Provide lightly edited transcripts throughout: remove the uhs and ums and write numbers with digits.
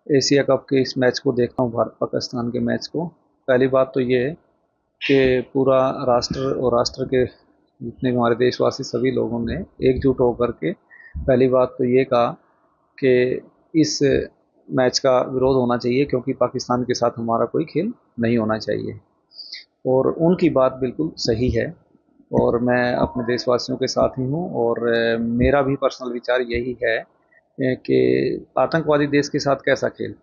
Asia cup के इस match को देखता हूँ, भारत पाकिस्तान के मैच को। पहली बात तो ये है कि पूरा राष्ट्र और राष्ट्र के जितने भी हमारे देशवासी सभी लोगों ने एकजुट होकर के पहली बात तो ये कहा कि इस मैच का विरोध होना चाहिए, क्योंकि पाकिस्तान के साथ हमारा कोई खेल नहीं होना चाहिए। और उनकी बात बिल्कुल सही है और मैं अपने देशवासियों के साथ ही हूँ। और मेरा भी पर्सनल विचार यही है कि आतंकवादी देश के साथ कैसा खेल,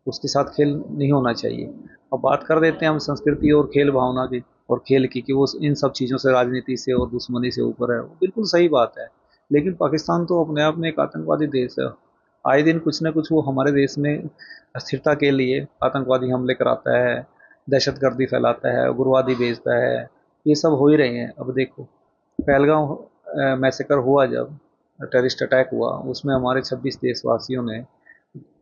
उसके साथ खेल नहीं होना चाहिए। अब बात कर देते हैं हम संस्कृति और खेल भावना की और खेल की, कि वो इन सब चीज़ों से, राजनीति से और दुश्मनी से ऊपर है, वो बिल्कुल सही बात है। लेकिन पाकिस्तान तो अपने आप में एक आतंकवादी देश है। आए दिन कुछ ना कुछ वो हमारे देश में अस्थिरता के लिए आतंकवादी हमले कराता है, दहशतगर्दी फैलाता है, उग्रवादी भेजता है। ये सब हो ही रहे हैं। अब देखो, पहलगांव मैसेकर हुआ, जब टेररिस्ट अटैक हुआ, उसमें हमारे 26 देशवासियों ने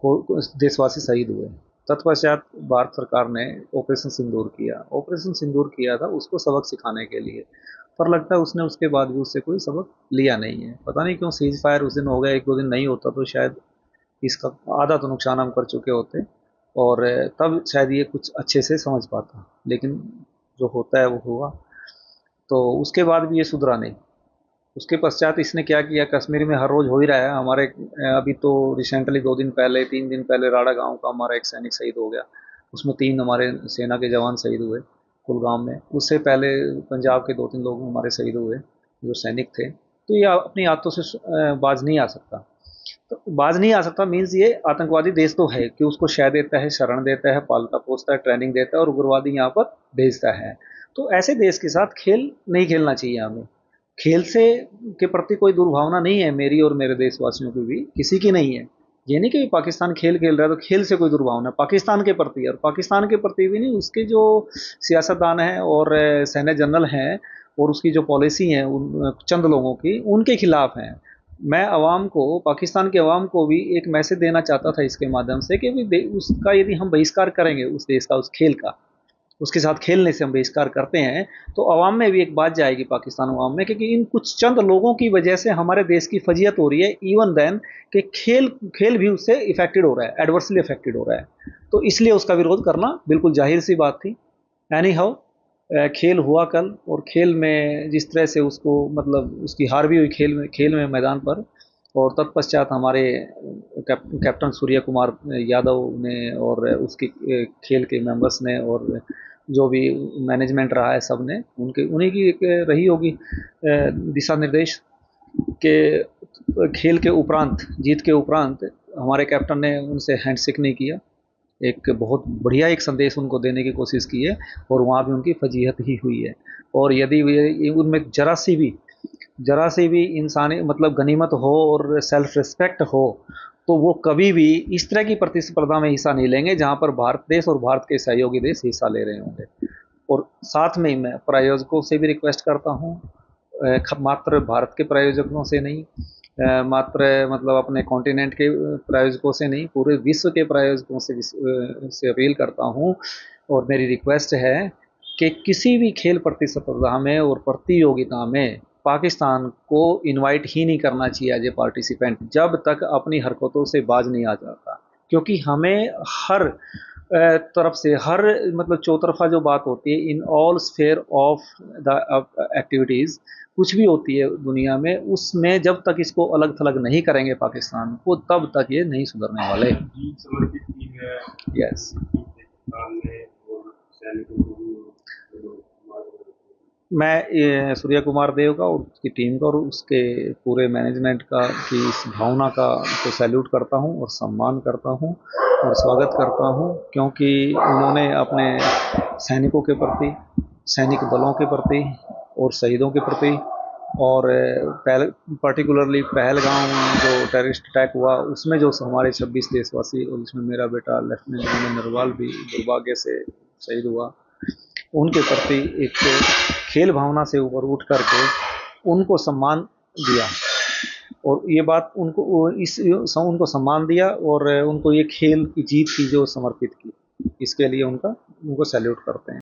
देशवासी शहीद हुए। तत्पश्चात भारत सरकार ने ऑपरेशन सिंदूर किया। ऑपरेशन सिंदूर किया था उसको सबक सिखाने के लिए, पर लगता है उसने उसके बाद भी उससे कोई सबक लिया नहीं है। पता नहीं क्यों सीज फायर उस दिन हो गया, एक दो दिन नहीं होता तो शायद इसका आधा तो नुकसान हम कर चुके होते और तब शायद ये कुछ अच्छे से समझ पाता। लेकिन जो होता है वो हुआ, तो उसके बाद भी ये सुधरा नहीं। उसके पश्चात इसने क्या किया, कश्मीर में हर रोज हो ही रहा है हमारे। अभी तो रिसेंटली 2 दिन पहले, 3 दिन पहले राड़ा गांव का हमारा एक सैनिक शहीद हो गया। उसमें 3 हमारे सेना के जवान शहीद हुए कुलगाम में। उससे पहले पंजाब के 2-3 लोग हमारे शहीद हुए जो सैनिक थे। तो ये अपनी आदतों से बाज नहीं आ सकता। तो बाज नहीं आ सकता मीन्स ये आतंकवादी देश तो है कि उसको शह देता है, शरण देता है, पालता पोसता है, ट्रेनिंग देता है और उग्रवादी यहाँ पर भेजता है। तो ऐसे देश के साथ खेल नहीं खेलना चाहिए हमें। खेल से के प्रति कोई दुर्भावना नहीं है मेरी और मेरे देशवासियों की भी, किसी की नहीं है। ये नहीं कि पाकिस्तान खेल खेल रहा है तो खेल से कोई दुर्भावना, पाकिस्तान के प्रति, और पाकिस्तान के प्रति भी नहीं, उसके जो सियासतदान हैं और सैन्य जनरल हैं और उसकी जो पॉलिसी है उन चंद लोगों की, उनके खिलाफ हैं। मैं अवाम को, पाकिस्तान के अवाम को भी एक मैसेज देना चाहता था इसके माध्यम से कि भी उसका यदि हम बहिष्कार करेंगे उस देश का, उस खेल का, उसके साथ खेलने से हम बहिष्कार करते हैं, तो अवाम में भी एक बात जाएगी, पाकिस्तान अवाम में, क्योंकि इन कुछ चंद लोगों की वजह से हमारे देश की फजीयत हो रही है। इवन देन कि खेल खेल भी उससे इफेक्टेड हो रहा है, एडवर्सली इफेक्टेड हो रहा है। तो इसलिए उसका विरोध करना बिल्कुल जाहिर सी बात थी। एनी हाउ, खेल हुआ कल, और खेल में जिस तरह से उसको, मतलब उसकी हार भी हुई खेल में मैदान पर। और तत्पश्चात हमारे कैप्टन सूर्य कुमार यादव ने और उसके खेल के मेंबर्स ने और जो भी मैनेजमेंट रहा है सब ने, उनके उन्हीं की एक रही होगी दिशा निर्देश के खेल के उपरांत, जीत के उपरांत हमारे कैप्टन ने उनसे हैंडशेक नहीं किया। एक बहुत बढ़िया एक संदेश उनको देने की कोशिश की है और वहाँ भी उनकी फजीहत ही हुई है। और यदि उनमें जरा सी भी इंसानी, मतलब गनीमत हो और सेल्फ रिस्पेक्ट हो, तो वो कभी भी इस तरह की प्रतिस्पर्धा में हिस्सा नहीं लेंगे जहाँ पर भारत देश और भारत के सहयोगी देश हिस्सा ले रहे होंगे। और साथ में ही मैं प्रायोजकों से भी रिक्वेस्ट करता हूँ, मात्र भारत के प्रायोजकों से नहीं, मात्र मतलब अपने कॉन्टिनेंट के प्रायोजकों से नहीं, पूरे विश्व के प्रायोजकों से अपील करता हूँ और मेरी रिक्वेस्ट है कि किसी भी खेल प्रतिस्पर्धा में और प्रतियोगिता में पाकिस्तान को इनवाइट ही नहीं करना चाहिए एज ए पार्टिसिपेंट, जब तक अपनी हरकतों से बाज नहीं आ जाता। क्योंकि हमें हर तरफ से, हर मतलब चौतरफा जो बात होती है, in all sphere of the activities, कुछ भी होती है दुनिया में, उसमें जब तक इसको अलग थलग नहीं करेंगे पाकिस्तान को, तब तक ये नहीं सुधरने वाले। यस, मैं सूर्य कुमार देव का और उसकी टीम का और उसके पूरे मैनेजमेंट का की इस भावना का को सैल्यूट करता हूँ और सम्मान करता हूँ और स्वागत करता हूँ, क्योंकि उन्होंने अपने सैनिकों के प्रति, सैनिक बलों के प्रति और शहीदों के प्रति, और पर्टिकुलरली पहलगाम जो टेररिस्ट अटैक हुआ उसमें जो हमारे 26 देशवासी, और उसमें मेरा बेटा लेफ्टिनेंट जनरल नरवाल भी दुर्भाग्य से शहीद हुआ, उनके प्रति एक खेल भावना से ऊपर उठ करके उनको सम्मान दिया। और ये बात उनको सम्मान दिया और उनको ये खेल की जीत की जो समर्पित की, इसके लिए उनको सैल्यूट करते हैं।